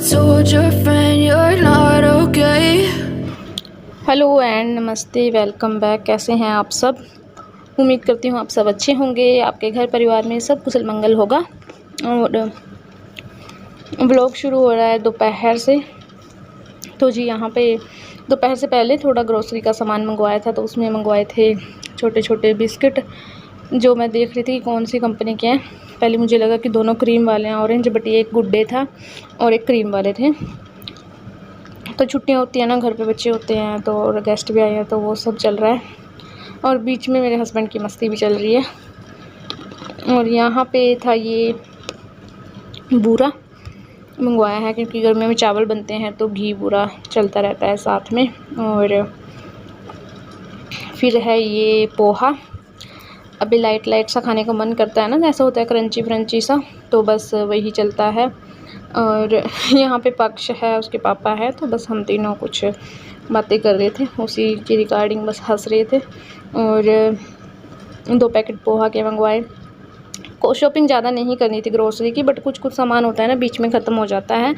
told your friend you're not okay. Hello and नमस्ते, welcome back. कैसे हैं आप सब? उम्मीद करती हूँ आप सब अच्छे होंगे, आपके घर परिवार में सब कुशल मंगल होगा। और व्लॉग शुरू हो रहा है दोपहर से। तो जी यहाँ पे दोपहर से पहले थोड़ा ग्रोसरी का सामान मंगवाया था, तो उसमें मंगवाए थे छोटे छोटे बिस्किट, जो मैं देख रही थी कौन सी कंपनी के हैं। पहले मुझे लगा कि दोनों क्रीम वाले हैं ऑरेंज, बट ये एक गुड डे था और एक क्रीम वाले थे। तो छुट्टियाँ होती हैं ना, घर पे बच्चे होते हैं तो, और गेस्ट भी आए हैं, तो वो सब चल रहा है और बीच में मेरे हस्बैंड की मस्ती भी चल रही है। और यहाँ पे था ये बूरा मंगवाया है, क्योंकि गर्मियों में चावल बनते हैं तो घी बूरा चलता रहता है साथ में। और फिर है ये पोहा। अभी लाइट लाइट सा खाने का मन करता है ना, जैसा होता है क्रंची फ्रंची सा, तो बस वही चलता है। और यहाँ पे पक्ष है, उसके पापा है, तो बस हम तीनों कुछ बातें कर रहे थे, उसी की रिगार्डिंग बस हंस रहे थे। और 2 पैकेट पोहा के मंगवाए। शॉपिंग ज़्यादा नहीं करनी थी ग्रोसरी की, बट कुछ कुछ सामान होता है ना, बीच में ख़त्म हो जाता है।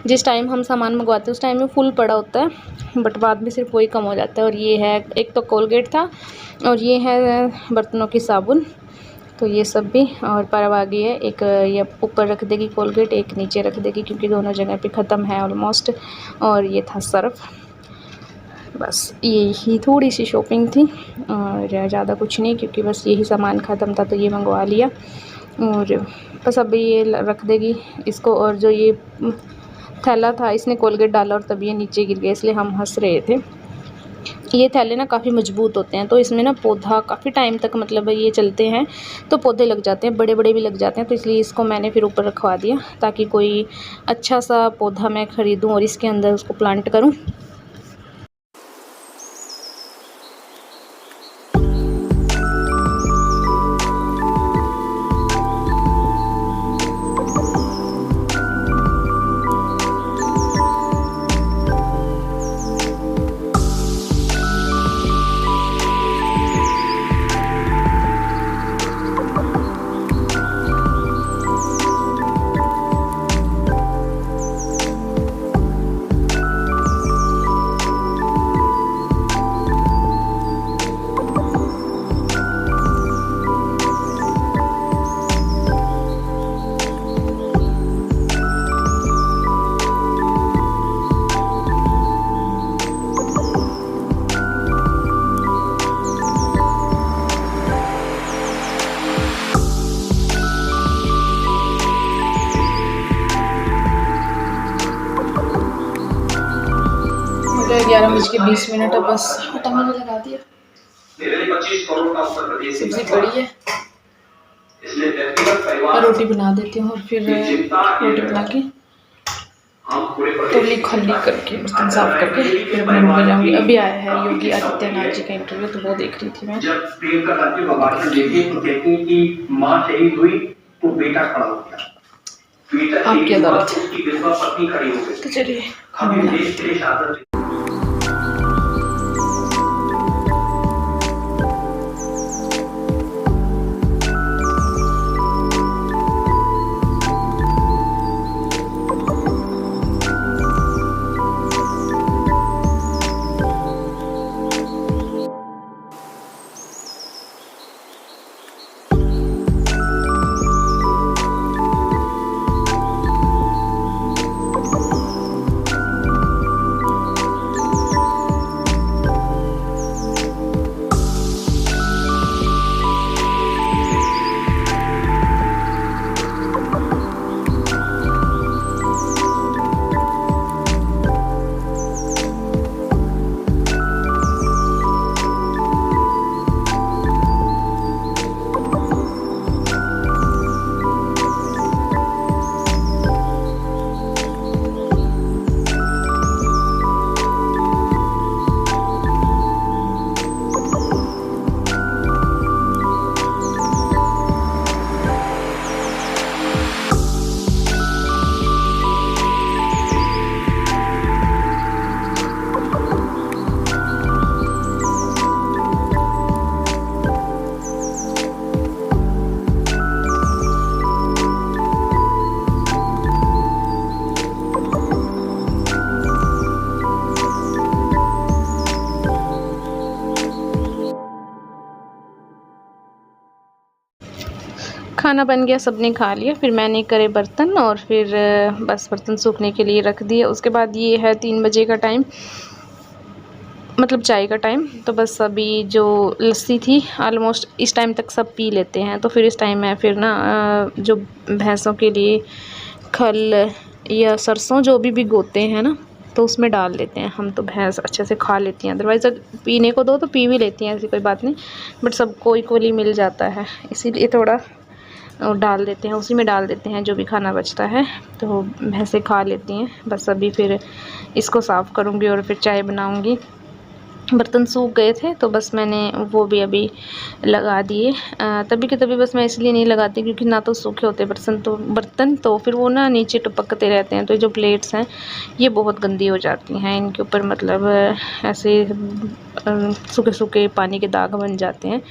जिस टाइम हम सामान मंगवाते हैं उस टाइम में फुल पड़ा होता है, बट बाद में सिर्फ वही कम हो जाता है। और ये है, एक तो कोलगेट था और ये है बर्तनों की साबुन, तो ये सब भी। और परव आ गई है, एक ये ऊपर रख देगी कोलगेट, एक नीचे रख देगी, क्योंकि दोनों जगह पे ख़त्म है ऑलमोस्ट। और ये था सर्फ। बस यही थोड़ी सी शॉपिंग थी और ज़्यादा कुछ नहीं, क्योंकि बस यही सामान ख़त्म था तो ये मंगवा लिया। और बस अभी ये रख देगी इसको। और जो ये थैला था, इसने कोलगेट डाला और तब ये नीचे गिर गया, इसलिए हम हंस रहे थे। ये थैले ना काफ़ी मजबूत होते हैं, तो इसमें ना पौधा काफ़ी टाइम तक, मतलब ये चलते हैं तो पौधे लग जाते हैं, बड़े बड़े भी लग जाते हैं। तो इसलिए इसको मैंने फिर ऊपर रखवा दिया, ताकि कोई अच्छा सा पौधा मैं ख़रीदूँ और इसके अंदर उसको प्लांट करूँ। तो 11:20 अब बस आटा मैंने लगा दिया। सब्जी बड़ी है, और रोटी बना देती हूँ, और फिर रोटी बना के तली खली करके बर्तन साफ करके फिर अपने रूम में जाऊँगी। अभी आया है योगी आदित्यनाथ जी का इंटरव्यू, तो वो देख रही थी मैं। जब प्रेम का राज्य को भाषण देते तो कहती हैं कि माँ शहीद हुई तो बेटा खड़ा हो गया, आपकी अदालत। उसकी विधवा पत्नी खड़ी हो गई। तो चलिए खाना बनाते हैं। खाना बन गया, सबने खा लिया। फिर मैंने करे बर्तन और फिर बस बर्तन सूखने के लिए रख दिए। उसके बाद ये है 3 बजे का टाइम, मतलब चाय का टाइम। तो बस अभी जो लस्सी थी ऑलमोस्ट इस टाइम तक सब पी लेते हैं। तो फिर इस टाइम मैं फिर ना जो भैंसों के लिए खल या सरसों जो भी भिगोते हैं ना, तो उसमें डाल देते हैं हम। तो भैंस अच्छे से खा लेती हैं। अदरवाइज़ पीने को दो तो पी भी लेती हैं, ऐसी कोई बात नहीं, बट सबको इक्वली मिल जाता है, इसीलिए थोड़ा और डाल देते हैं, उसी में डाल देते हैं जो भी खाना बचता है, तो भैंसें खा लेती हैं। बस अभी फिर इसको साफ़ करूँगी और फिर चाय बनाऊँगी। बर्तन सूख गए थे तो बस मैंने वो भी अभी लगा दिए। तभी के तभी बस मैं इसलिए नहीं लगाती क्योंकि ना तो सूखे होते बर्तन तो फिर वो ना नीचे टपकते रहते हैं। तो जो प्लेट्स हैं ये बहुत गंदी हो जाती हैं, इनके ऊपर मतलब ऐसे सूखे सूखे पानी के दाग बन जाते हैं,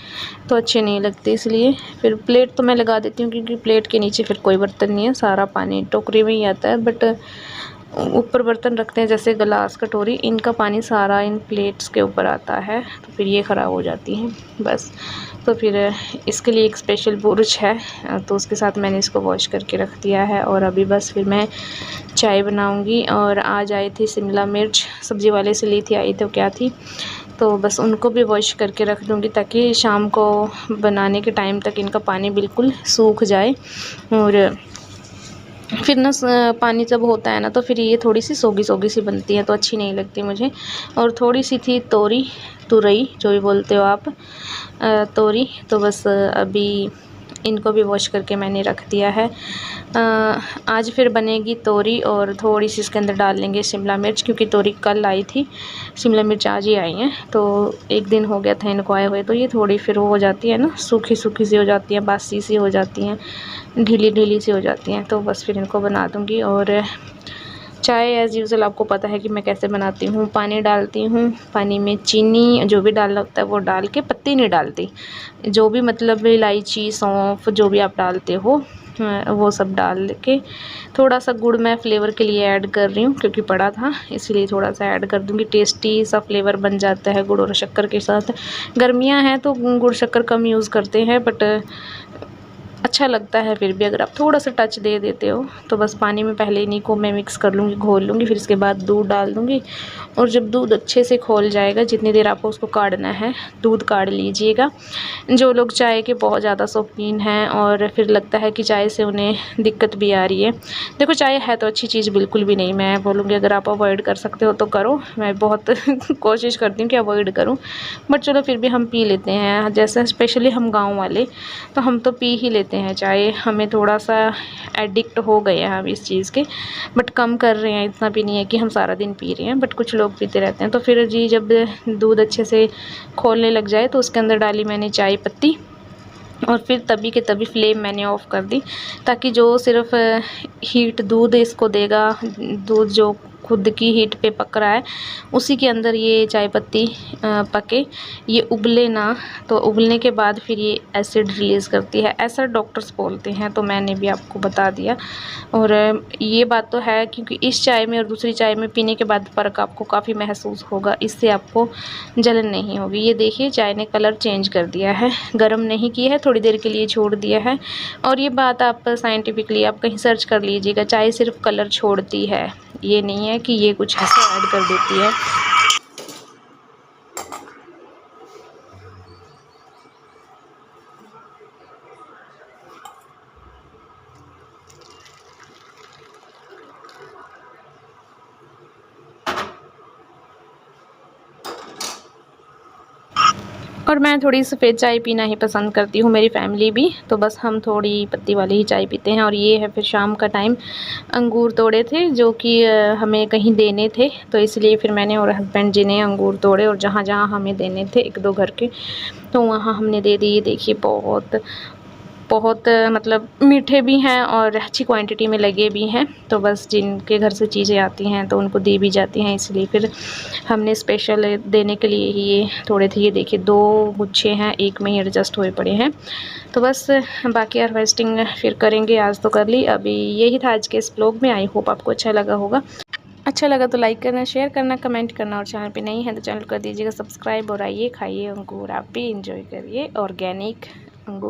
तो अच्छे नहीं लगते। इसलिए फिर प्लेट तो मैं लगा देती हूँ क्योंकि प्लेट के नीचे फिर कोई बर्तन नहीं है, सारा पानी टोकरी में ही आता है। बट ऊपर बर्तन रखते हैं जैसे गिलास कटोरी, इनका पानी सारा इन प्लेट्स के ऊपर आता है, तो फिर ये ख़राब हो जाती हैं बस। तो फिर इसके लिए एक स्पेशल बुरुश है, तो उसके साथ मैंने इसको वॉश करके रख दिया है। और अभी बस फिर मैं चाय बनाऊंगी। और आज आई थी शिमला मिर्च, सब्ज़ी वाले से ली थी, आई तो क्या थी, तो बस उनको भी वॉश करके रख दूँगी ताकि शाम को बनाने के टाइम तक इनका पानी बिल्कुल सूख जाए। और फिर ना पानी जब होता है ना तो फिर ये थोड़ी सी सोगी सोगी सी बनती है, तो अच्छी नहीं लगती मुझे। और थोड़ी सी थी तुरई जो भी बोलते हो आप, तोरी, तो बस अभी इनको भी वॉश करके मैंने रख दिया है। आज फिर बनेगी तोरी और थोड़ी सी इसके अंदर डाल लेंगे शिमला मिर्च, क्योंकि तोरी कल आई थी, शिमला मिर्च आज ही आई हैं, तो एक दिन हो गया था इनको आए हुए। तो ये थोड़ी फिर वो हो जाती है ना, सूखी सूखी सी हो जाती हैं, बासी सी हो जाती हैं, ढीली ढीली सी हो जाती हैं। तो बस फिर इनको बना दूँगी। और चाय एज़ यूज़ुअल आपको पता है कि मैं कैसे बनाती हूँ। पानी डालती हूँ, पानी में चीनी जो भी डालना होता है वो डाल के, पत्ती नहीं डालती, जो भी मतलब इलायची सौंफ जो भी आप डालते हो वो सब डाल के, थोड़ा सा गुड़ मैं फ्लेवर के लिए ऐड कर रही हूँ क्योंकि पड़ा था, इसलिए थोड़ा सा ऐड कर दूँगी। टेस्टी सा फ्लेवर बन जाता है गुड़ और शक्कर के साथ। गर्मियाँ हैं तो गुड़ शक्कर कम यूज़ करते हैं, बट अच्छा लगता है फिर भी अगर आप थोड़ा सा टच दे देते हो। तो बस पानी में पहले इन्हीं को मैं मिक्स कर लूँगी, घोल लूँगी, फिर इसके बाद दूध डाल दूँगी। और जब दूध अच्छे से खोल जाएगा, जितनी देर आपको उसको काढ़ना है, दूध काढ़ लीजिएगा। जो लोग चाय के बहुत ज़्यादा शौकीन हैं और फिर लगता है कि चाय से उन्हें दिक्कत भी आ रही है, देखो चाय है तो अच्छी चीज़ बिल्कुल भी नहीं, मैं बोलूँगी अगर आप अवॉइड कर सकते हो तो करो। मैं बहुत कोशिश करती हूँ कि अवॉइड करूँ, बट चलो फिर भी हम पी लेते हैं। जैसे स्पेशली हम गाँव वाले तो हम तो पी ही लेते हैं चाय, हमें थोड़ा सा एडिक्ट हो गए हैं हम इस चीज़ के, बट कम कर रहे हैं, इतना भी नहीं है कि हम सारा दिन पी रहे हैं, बट कुछ लोग पीते रहते हैं। तो फिर जी जब दूध अच्छे से खोलने लग जाए तो उसके अंदर डाली मैंने चाय पत्ती, और फिर तभी के तभी फ्लेम मैंने ऑफ़ कर दी, ताकि जो सिर्फ हीट दूध इसको देगा, दूध जो खुद की हीट पे पक रहा है उसी के अंदर ये चाय पत्ती पके, ये उबले ना। तो उबलने के बाद फिर ये एसिड रिलीज़ करती है, ऐसा डॉक्टर्स बोलते हैं, तो मैंने भी आपको बता दिया। और ये बात तो है क्योंकि इस चाय में और दूसरी चाय में पीने के बाद फ़र्क आपको काफ़ी महसूस होगा, इससे आपको जलन नहीं होगी। ये देखिए चाय ने कलर चेंज कर दिया है, गर्म नहीं किया है, थोड़ी देर के लिए छोड़ दिया है। और ये बात आप साइंटिफिकली आप कहीं सर्च कर लीजिएगा, चाय सिर्फ कलर छोड़ती है, ये नहीं है कि ये कुछ ऐसा ऐड कर देती है। और मैं थोड़ी सफ़ेद चाय पीना ही पसंद करती हूँ, मेरी फैमिली भी, तो बस हम थोड़ी पत्ती वाली ही चाय पीते हैं। और ये है फिर शाम का टाइम, अंगूर तोड़े थे जो कि हमें कहीं देने थे, तो इसलिए फिर मैंने और हस्बैंड जी ने अंगूर तोड़े और जहाँ जहाँ हमें देने थे 1-2 घर के, तो वहाँ हमने दे दिए। देखिए बहुत बहुत मतलब मीठे भी हैं और अच्छी क्वांटिटी में लगे भी हैं, तो बस जिनके घर से चीज़ें आती हैं तो उनको दी भी जाती हैं, इसलिए फिर हमने स्पेशल देने के लिए ही ये थोड़े थे। ये देखिए 2 गुच्छे हैं, एक में ही एडजस्ट हुए पड़े हैं। तो बस बाकी हार्वेस्टिंग फिर करेंगे, आज तो कर ली। अभी यही था आज के इस ब्लॉग में, आई होप आपको अच्छा लगा होगा। अच्छा लगा तो लाइक करना, शेयर करना, कमेंट करना, और चैनल पे नहीं है तो चैनल कर दीजिएगा सब्सक्राइब। और आइए खाइए अंगूर, आप भी इंजॉय करिए ऑर्गेनिक अंगूर।